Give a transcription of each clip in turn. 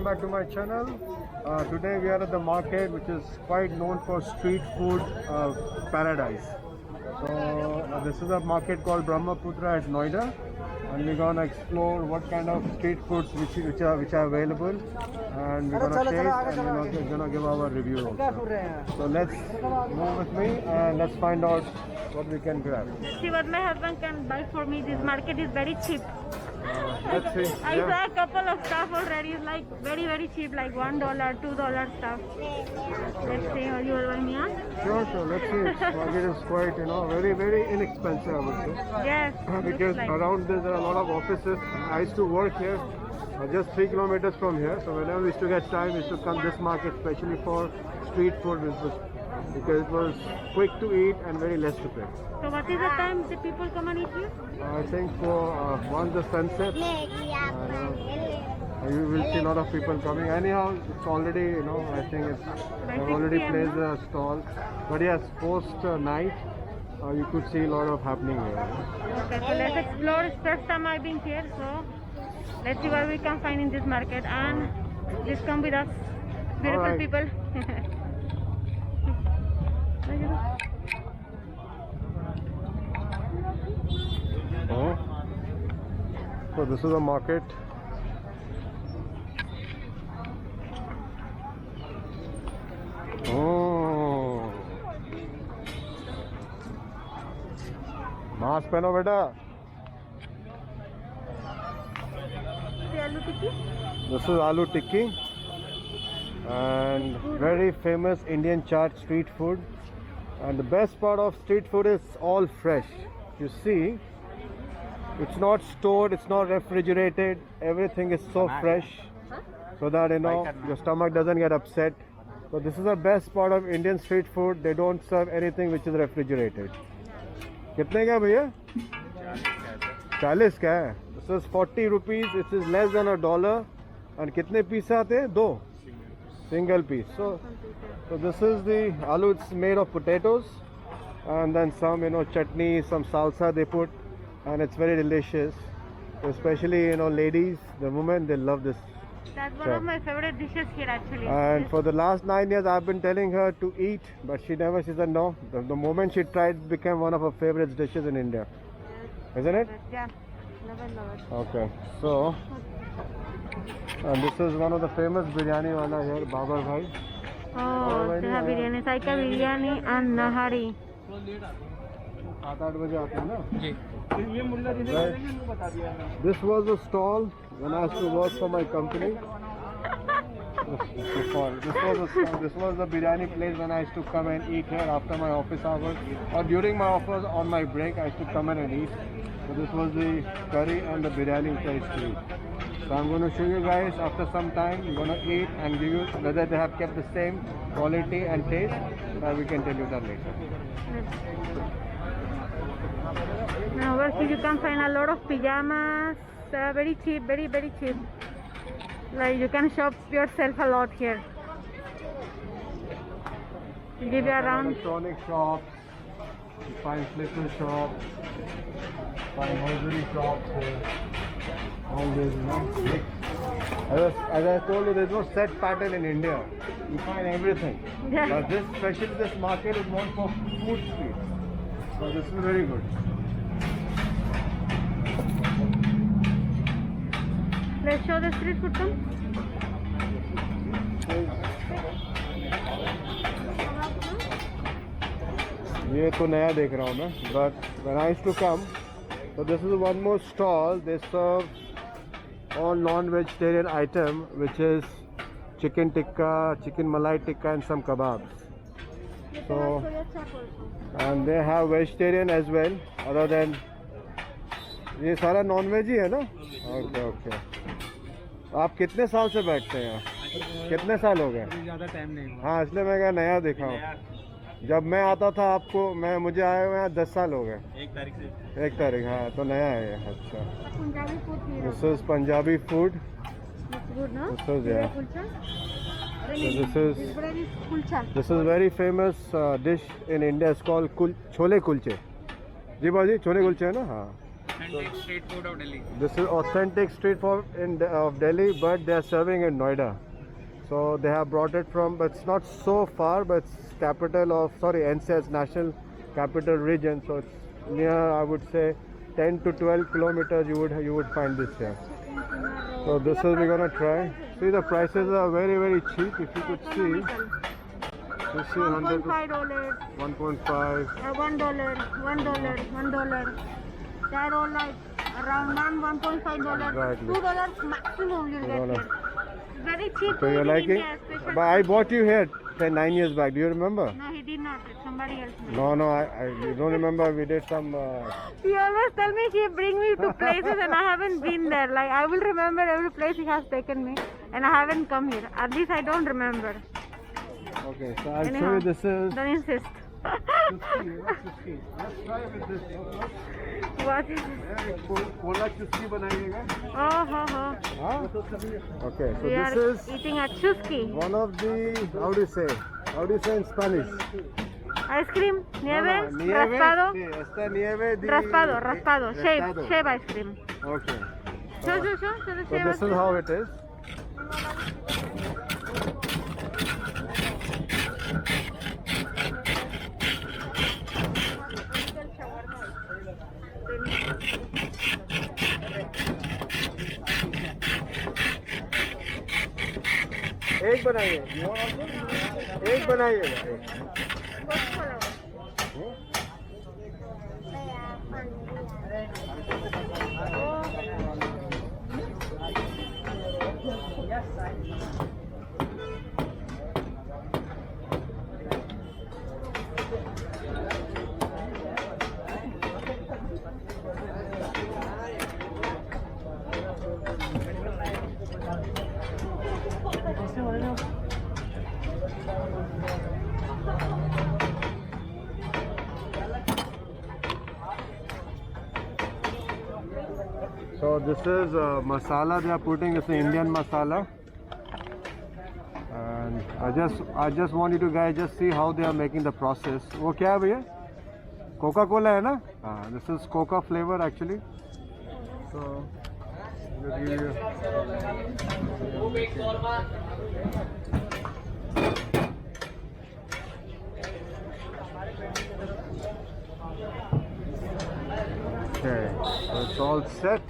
welcome back to my channel. Today we are at the market which is quite known for street food paradise. So this is a market called Brahmaputra at Noida, and we're gonna explore what kind of street foods which are available, and we're gonna taste and we're gonna give our review also. So let's move with me and let's find out what we can grab. See what my husband can buy for me. This market is very cheap. Let's see. I saw a couple of stuff already. It's like very cheap, like $1, $2 stuff. Let's see how you will buy me, huh? Sure. Let's see. Market is quite, very inexpensive, I would say. Yes. Because like. around there are a lot of offices. I used to work here, just 3 kilometers from here. So whenever we used to get time, we used to come this market, especially for street food, because it was quick to eat and very less to pay. So what is the time the people come and eat here? I think for once the sun sets, you will see a lot of people coming. Anyhow, it's already, I think I've already placed a stall. But yes, post night, you could see a lot of happening here. Okay, so let's explore. It's first time I've been here, so let's see what we can find in this market. And please come with us, beautiful people. So this is a market. Mask पहनो बेटा. This is aloo tikki and very famous Indian chaat street food. And the best part of street food is all fresh. You see, it's not stored, it's not refrigerated. Everything is so fresh, so that your stomach doesn't get upset. So this is the best part of Indian street food. They don't serve anything which is refrigerated. कितने का भैया? 40 का है. This is 40 rupees. This is less than $1. And कितने piece आते हैं? 2 single piece. So this is the aloo. It's made of potatoes and then some chutney, some salsa they put, and it's very delicious. Especially ladies, the women, they love this. That's one of my favorite dishes here actually. And for the last 9 years I've been telling her to eat, but she said no. The moment she tried, it became one of her favorite dishes in India. Isn't it? Yeah. Love it. Okay. So and this is one of the famous biryani wala here, Babar Bhai. Oh, they have biryani, Saika biryani and nahari. 7-8 बजे आते हैं ना जी. This was a stall when I used to work for my company. This was the biryani place when I used to come and eat here after my office hours, or during my office on my break. I used to come in and eat. So this was the curry and the biryani which I used to eat. So I'm going to show you guys after some time. We're going to eat and give you whether they have kept the same quality and taste. We can tell you that later. Now over here you can find a lot of pajamas, very cheap, very cheap. Like you can shop yourself a lot here. Give you around. Electronic shops, you find slipper shops, find hosiery shops here. All this, as I told you, there's no set pattern in India. You find everything. Yeah. But especially this market is known for food streets. So this is very good. Let's show the street food come. ये तो नया देख रहा हूँ मैं. But when I used to come, so this is one more stall. They serve all non-vegetarian item, which is chicken tikka, chicken malai tikka, and some kebabs. So and they have vegetarian as well. Other than ये सारा non veg ही है ना. Okay. आप कितने साल से बैठते हैं यहाँ? कितने साल हो गए? ज़्यादा टाइम नहीं हुआ. हाँ, इसलिए मैं नया देखा हूँ. जब मैं आता था मुझे आए हुए 10 साल हो गए. 1 तारीख. हाँ, तो नया है ये. अच्छा. This is Punjabi food. This is very famous dish in India. It's called chole kulche. जी बाजी, छोले कुलचे है ना. हाँ, Authentic street food of Delhi. This is authentic street food of Delhi, but they are serving in Noida. So they have brought it from, but it's not so far, but it's capital of, sorry, NCS, National Capital Region. So it's near, I would say, 10 to 12 kilometers. You would find this here. So this is we're gonna try. See, the prices are very, very cheap. If you could see, you see $100, $1.5, 1.5. $1, $1. They're all like around $1.5, Right. $2 maximum you'll get $2. here. Very cheap. So you're food in liking? India, especially. But I bought you here 9 years back. Do you remember? No, he did not. Somebody else made. No, I you don't remember. We did some. He always tell me he bring me to places and I haven't been there. Like I will remember every place he has taken me and I haven't come here. At least I don't remember. Okay, so I'll show Anyhow, you. This is. Don't insist. Chusky. Let's try with this. What is this? Cola chusky बनाइएगा. Oh, ho, ho. Huh? Okay, so We this are is eating a chusky. one of the. How do you say? How do you say in Spanish? Ice cream, nieve, nieve. raspado. Sí, esta nieve de. Raspado. Raspado. Shave ice cream. Okay. Show the So shave this ice is cream. how it is. एक बनाइए. एक बनाइएगा. So this is masala they are putting. It's an Indian masala, and I just want you to guys just see how they are making the process. वो क्या है भैया? Coca-Cola है ना? हाँ, this is Coca flavor actually. So we'll give you. Okay, so it's all set.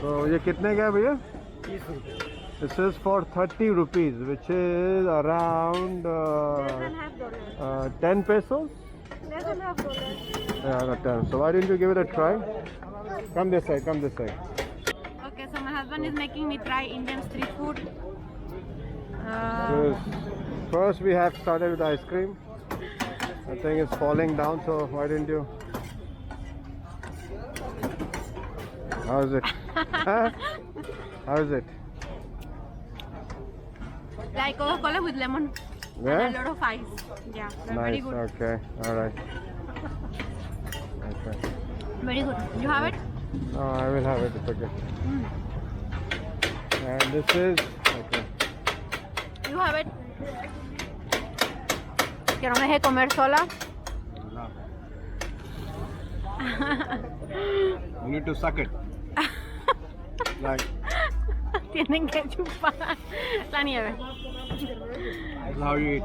So ये कितने का है भैया? 30 rupees. This is for 30 rupees, which is around $1.5. 10 pesos. $1.5. Yeah, not 10. So why didn't you give it a try? Come this side, come this side. Okay, so my husband is making me try Indian street food. So first we have started with ice cream. I think it's falling down, so why didn't you? How is it? Huh? How is it? Like Coca-Cola with lemon Yeah? and a lot of ice. Yeah, they're very Nice, good. okay, alright. Okay. Very good. You have it? No, I will have it, it's okay. And this is, okay. You have it? Que no me deje comer sola. You need to suck it. Like, Tienen que chupar la nieve. this is how you eat.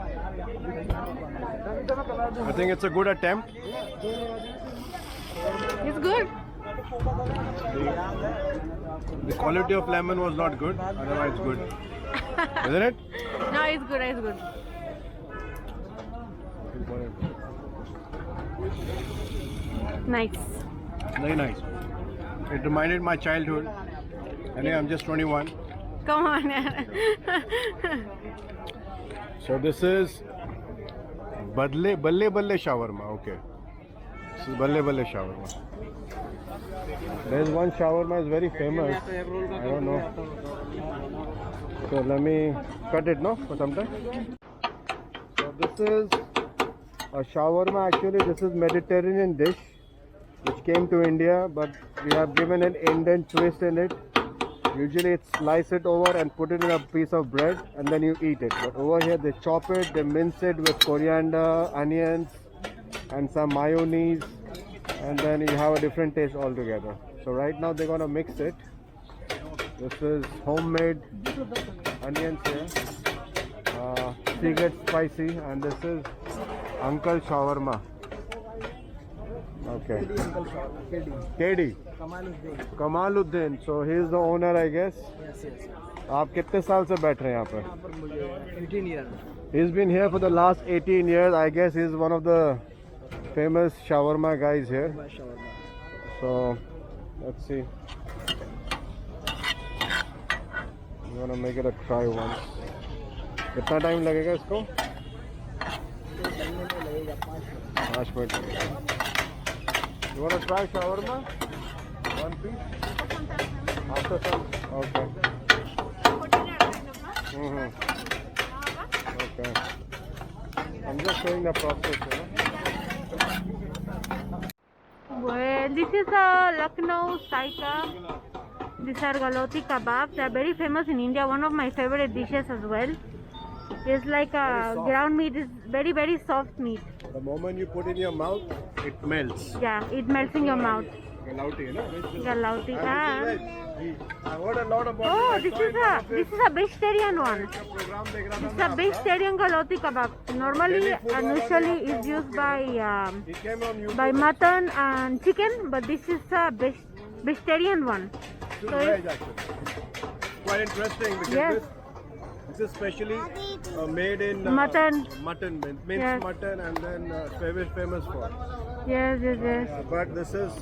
I think it's a good attempt. It's good. The quality of lemon was not good, otherwise good. Isn't it? No, it's good. It's good. Nice. Very nice. It reminded my childhood. Anyway, I'm just 21. Come on. So this is Balle shawarma. Okay. This is Balle shawarma. There's one shawarma is very famous. I don't know. So let me cut it now for some time. So this is a shawarma. Actually, this is Mediterranean dish which came to India, but we have given an Indian twist in it. Usually it's slice it over and put it in a piece of bread and then you eat it. But over here they chop it, they mince it with coriander, onions and some mayonnaise and then you have a different taste altogether. So right now they're gonna mix it. This is homemade onions here, secret spicy, and this is Uncle Shawarma. Okay. KD. Kamaluddin. So he is the owner, I guess. Yes, yes. आप कितने साल से बैठ रहे हैं यहाँ पर? 18 years. He's been here for the last 18 years. I guess he's one of the famous shawarma guys here. So let's see. I'm gonna make it a try once. कितना टाइम लगेगा इसको? 5 मिनट लगेगा. You wanna try shawarma? One piece? After some? Okay. Okay. I'm just showing the process, you know. Well, this is a Lucknow Saika. These are galoti kebabs. They are very famous in India. One of my favorite dishes as well. It's like a ground meat. It's very, very soft meat. The moment you put in your mouth, it melts. Yeah, it melts in your mouth. Galauti, you know? Galauti. I heard a lot about Oh, it. this is a vegetarian one. It's a vegetarian galoti kebab. Normally, usually is used by He came on YouTube. mutton and chicken, but this is a vegetarian one. Still So veg, it's, actually. Quite interesting because Yes. this is specially made in Mutton. minced Yes. mutton, and then very famous for. yes, yes, yes. But this is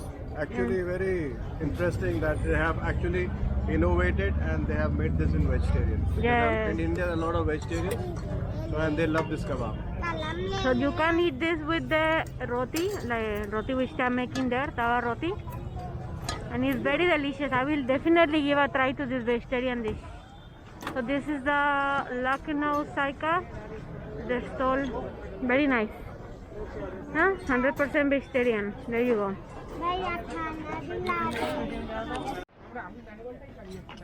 actually very interesting that they have actually innovated and they have made this in vegetarian. Because Yes. in India, a lot of vegetarians, so and they love this kebab. So you can eat this with the roti, like roti which they are making there, tawa roti, and it's very delicious. I will definitely give a try to this vegetarian dish. So this is the Lucknow Saika, the stall, very nice. Huh? 100% vegetarian. There you go.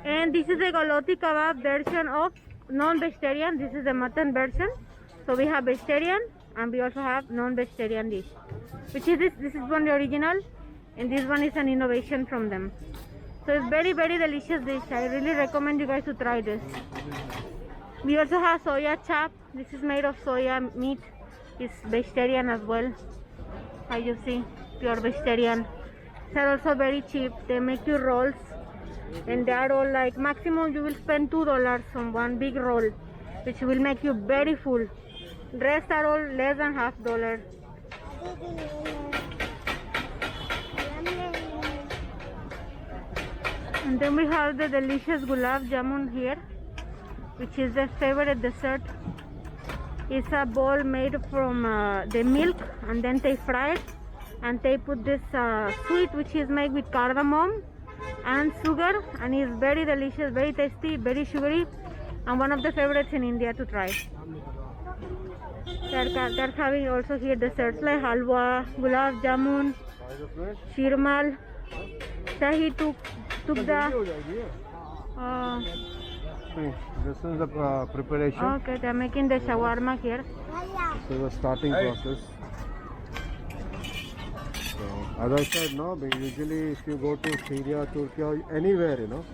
And this is a galoti kebab version of non-vegetarian. This is the mutton version. So we have vegetarian and we also have non-vegetarian dish. Which is this? This is one the original, and this one is an innovation from them. So it's very, very delicious dish. I really recommend you guys to try this. We also have soya chap. This is made of soya meat. It's vegetarian as well. As you see, pure vegetarian. They're also very cheap. They make you rolls, and they are all like maximum you will spend $2 on one big roll, which will make you very full. Rest are all less than $half. And then we have the delicious gulab jamun here, which is the favorite dessert. It's a ball made from the milk, and then they fry it, and they put this sweet which is made with cardamom and sugar, and it's very delicious, very tasty, very sugary, and one of the favorites in India to try. They're having also here desserts like halwa, gulab jamun, shirmal, shahi tukda. This is the preparation. Okay, they're making the shawarma here. This is the starting process. So, as I said, no, usually if you go to Syria, Turkey, or anywhere, you know,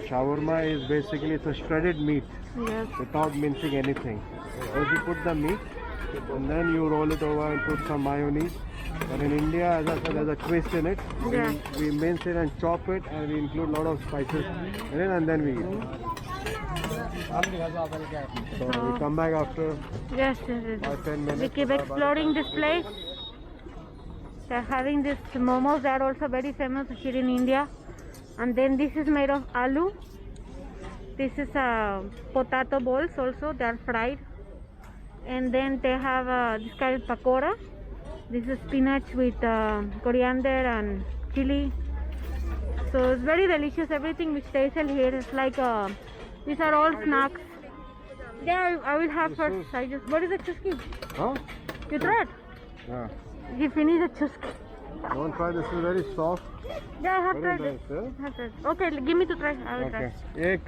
shawarma is basically it's a shredded meat Yes. without mincing anything. First you put the meat, and then you roll it over and put some mayonnaise. But in India, as I said, there's a twist in it. Yeah. We mince it and chop it, and we include a lot of spices in it, and then we eat. So we come back after Yes, yes, yes. 5-10 minutes. We keep exploring this place. They're having this momos that are also very famous here in India. And then this is made of aloo. This is potato balls also. They are fried. And then they have this kind of pakora. This is spinach with coriander and chili. So it's very delicious. Everything which they sell here is like these are all snacks. Yeah, I will have first. What is the chuski? Huh? You tried? Yeah. He finished the chuski. Don't try. This is very soft. Yeah, I have Very tried it. nice, huh? I have tried. Okay, give me to try. I will Okay. try. एक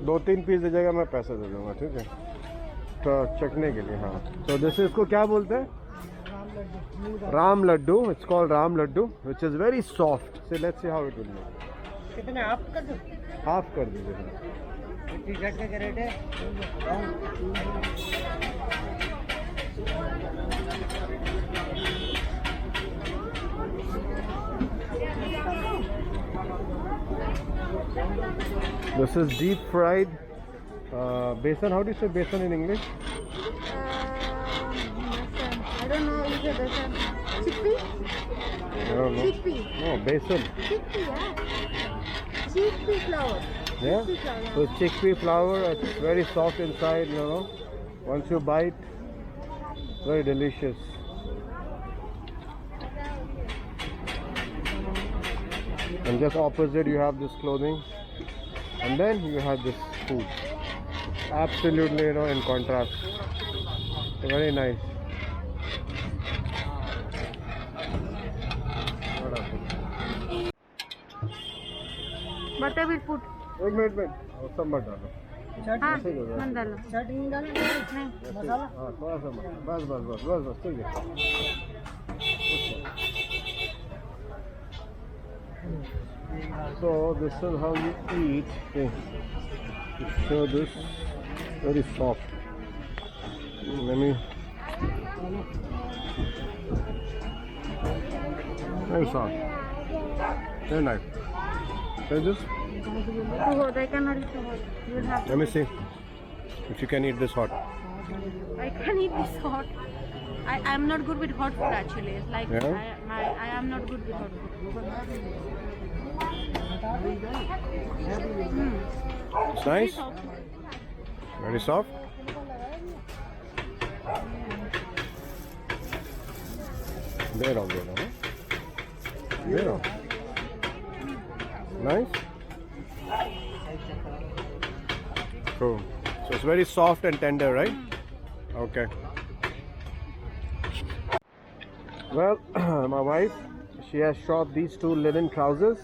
2-3 piece दे जाएगा, मैं पैसे दे दूंगा, ठीक है? तो चखने के लिए, हाँ. तो जैसे इसको क्या बोलते हैं? Ram Laddu. It's called Ram Laddu, which is very soft. So let's see how it will look. कितने आप कर दो Half कर दीजिए. टी-शर्ट का क्या रेट है This is deep fried besan. How do you say besan in English? I don't know. Is it besan? Chickpea? I don't know. Chickpea. No, besan. Chickpea, yeah. Chickpea flour. Yeah. Chickpea flour, yeah. So it's chickpea flour. It's very soft inside. You know, once you bite, very delicious. And just opposite, you have this clothing, and then you have this food. Absolutely, you know, in contrast. So very nice. Butter will put. एक minute सब मत डालो. हाँ, ऐसे ही होगा. मत डालो. Shirt नहीं डालो नहीं मसाला हाँ, थोड़ा सा मत. बस ठीक है. So this is how you eat. Okay. So this very soft. Let me. Very soft. Very nice. Try this. Too hot. I cannot eat too hot. You will have. Let me see if you can eat this hot. I can eat this hot. I'm not good with hot food actually. It's like Yeah? I am not good with hot food. It's nice. Very soft. There on. Nice. Cool. So it's very soft and tender, right? Okay. Well, my wife, she has shopped these two linen trousers,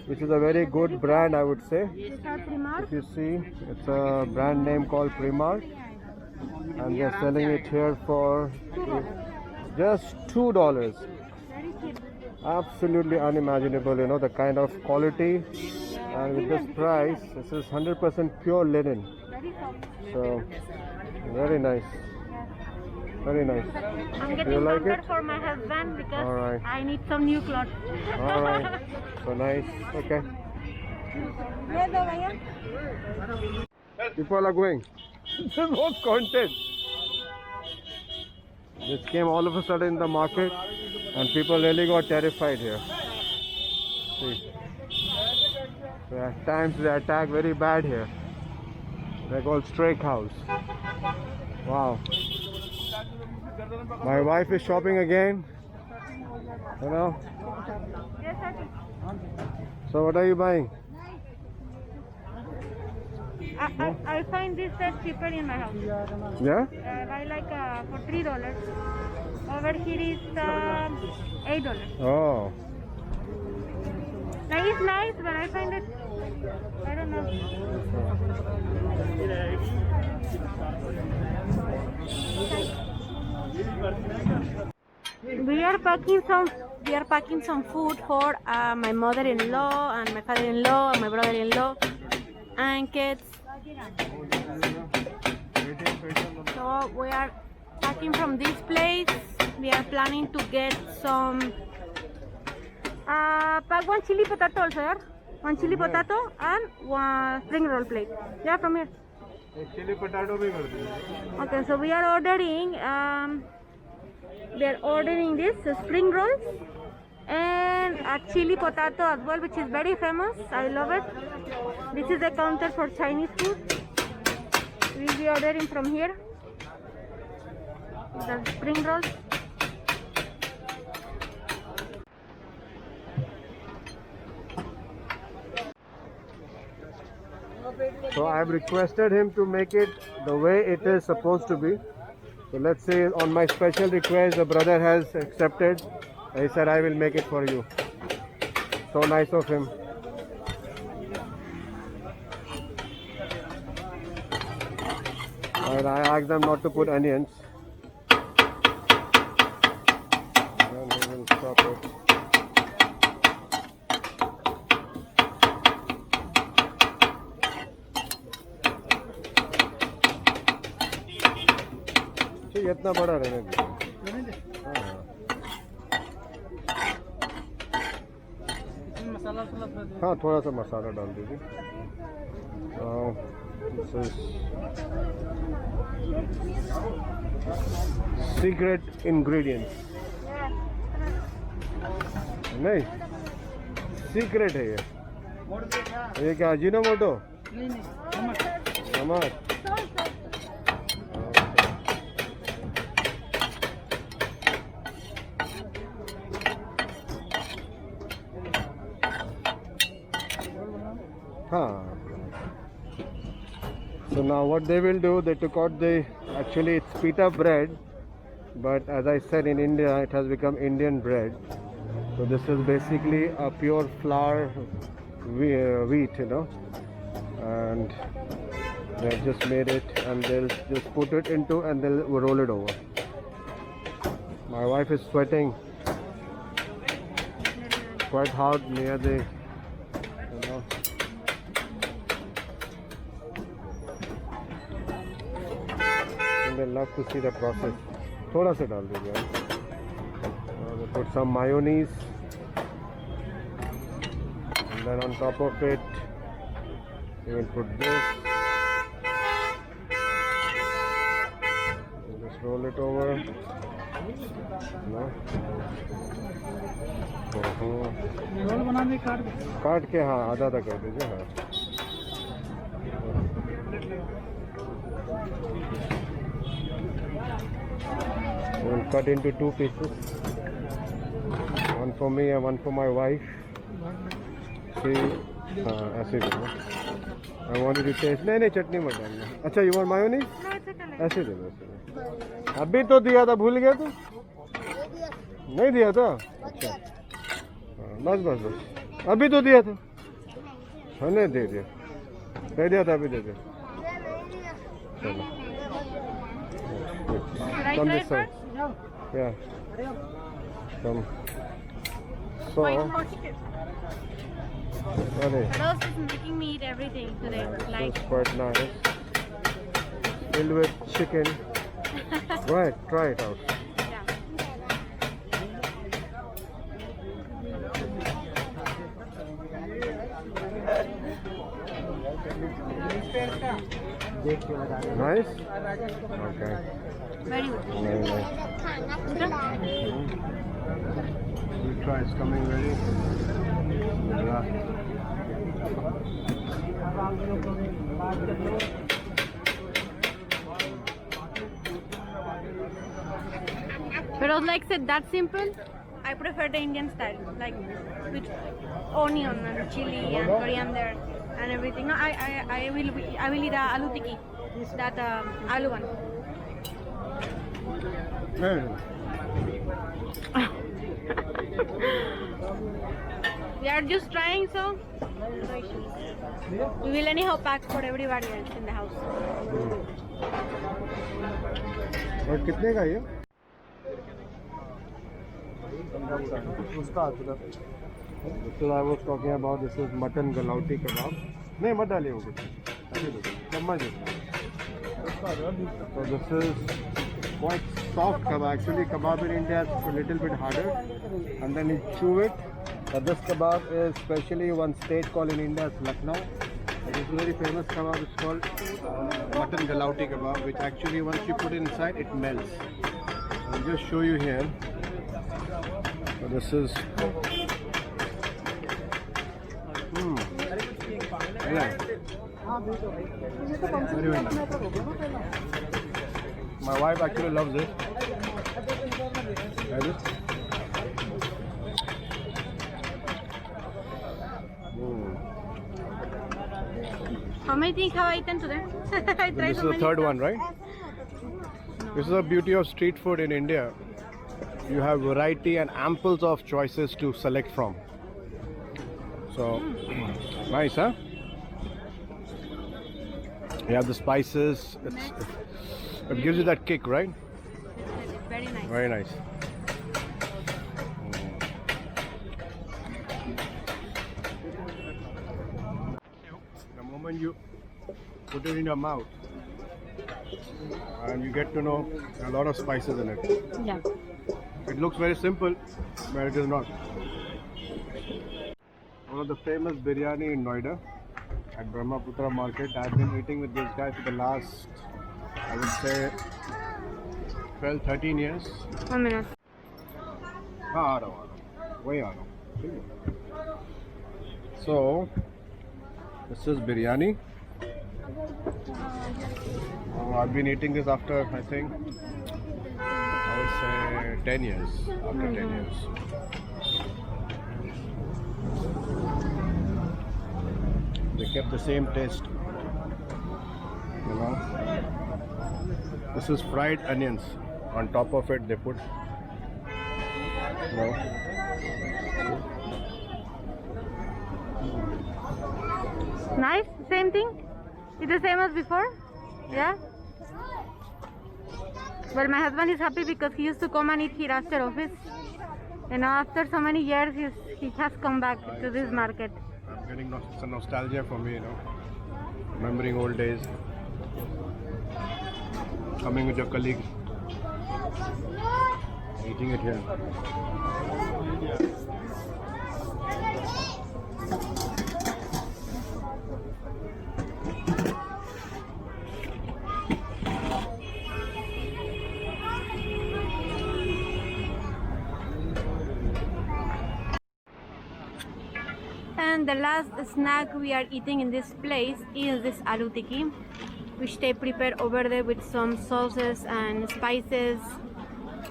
which is a very good brand, I would say. These are Primark. If you see, it's a brand name called Primark, and they're selling it here for just $2. Very cheap. Absolutely unimaginable, you know, the kind of quality, and with this price, this is 100% pure linen. Very soft. So, very nice. Very nice. I'm Do getting you like compared it? for my husband because Alright. I need some new clothes. Alright. So nice. Okay. People are going. This was content. This came all of a sudden in the market, and people really got terrified here. See. So at times they attack very bad here. They're called stray cows. Wow. My wife is shopping again. You know. So what are you buying? I find this set cheaper in my house. Yeah? I like for $3. Over here is $8. Oh. Now it's nice, but I find it, I don't know. We are packing some food for my mother-in-law and my father-in-law and my brother-in-law and kids. So we are packing from this place. We are planning to get some pack one chili potato also, yeah? One chili potato and one spring roll plate. Yeah, from here. Chili potato bhi kar diye. Okay, so we are ordering this spring rolls and a chili potato as well, which is very famous. I love it. This is the counter for Chinese food. We will be ordering from here. The spring rolls. So I have requested him to make it the way it is supposed to be. So let's say on my special request the brother has accepted. He said I will make it for you. So nice of him. And I asked them not to put onions. ये इतना बड़ा रहने दीजिए। हाँ मसाला हाँ, थोड़ा सा मसाला डाल दीजिए। सीक्रेट इंग्रेडिएंट्स नहीं, सीक्रेट है ये क्या अजीनोमोटो? नहीं नहीं नमक। So now what they will do, they took out the, actually it's pita bread, but as I said, in India it has become Indian bread. So this is basically a pure flour wheat, you know, and they've just made it and they'll just put it into and they'll roll it over. My wife is sweating quite hard near the, you know, and they love to see the process. थोड़ा सा डाल दीजिए। They put some mayonnaise, and then on top of it you will put this. Just roll it over. No. Roll बनाने काट के हाँ आधा आधा कर दीजिए। हाँ we'll cut into 2 pieces, one for me and one for my wife. See, ऐसे दे दो। I wanted to taste, नहीं नहीं चटनी मत डालना। अच्छा, you want mayonnaise? No, it's okay. ऐसे दे दो, ऐसे दे। अभी तो दिया था, भूल गया तू? नहीं दिया था? अच्छा, बस बस बस, अभी तो दिया था। हाँ नहीं दे दिया था, अभी दे दिया। चलो, Should I come try this side. first? Yeah, come. So, अरे, Rose is making me eat everything today. Like, it's quite nice. Filled with chicken. Right, try it out. yeah. Nice? Okay. Very good. Very nice. We'll try, it's coming ready. But I was like said that simple. I prefer the Indian style, like with onion and chili and coriander and everything. No, I will eat aloo tikki, that aloo one. Very nice. We are just trying, so we will anyhow pack for everybody else in the house. और कितने का ये? So I was talking about, this is mutton galauti kebab. नहीं मत डालिए वो कुछ, चम्मच। So this is quite soft kebab. Actually kebab in India is a little bit harder, and then you chew it. But this kebab is specially one state called in India, it's Lucknow. It is a very famous kebab. It's called mutton galauti kebab, which actually once you put it inside, it melts. I'll just show you here. So this is very nice. My wife actually loves it. Try this. How many things have I eaten today? I tried This is so the many third stuff. one, right? This is the beauty of street food in India. You have variety and amples of choices to select from. So, nice, huh? You have the spices. It gives you that kick, right? Very nice. Very nice. The moment you put it in your mouth, and you get to know a lot of spices in it. Yeah. It looks very simple, but it is not. One of the famous biryani in Noida at Brahmaputra market. I've been eating with this guy for the last, I would say, 12-13 years. 1 minute. हाँ आ रहा हूँ वही आ रहा हूँ ठीक है so this is biryani I've been eating this after I think I would say 10 years after 10 years they kept the same taste you know this is fried onions on top of it they put no. Nice, same thing? It's the same as before? Yeah? Well, my husband is happy because he used to come and eat here after office. And now after so many years, he has come back to this market. I'm getting some nostalgia for me, you know. Remembering old days. Coming with your colleagues. Eating it here. And the last snack we are eating in this place is this aloo tikki, which they prepare over there with some sauces and spices.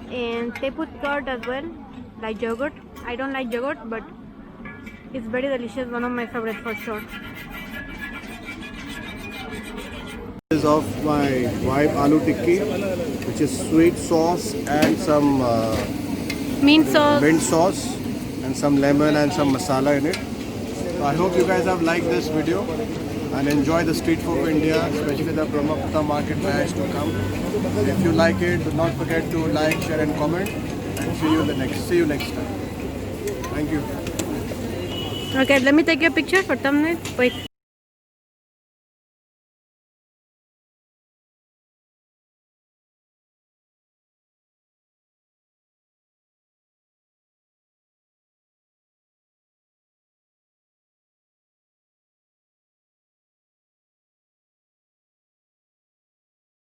And they put curd as well, like yogurt. I don't like yogurt, but it's very delicious, one of my favorites for sure. This is of my wife aloo tikki, which is sweet sauce and some Mint sauce. mint sauce and some lemon and some masala in it. So I hope you guys have liked this video and enjoy the street food of India, especially the Brahmaputra market where I used to come. If you like it, do not forget to like, share and comment, and see you next time. Thank you. Okay, let me take a picture for thumbnail. Wait.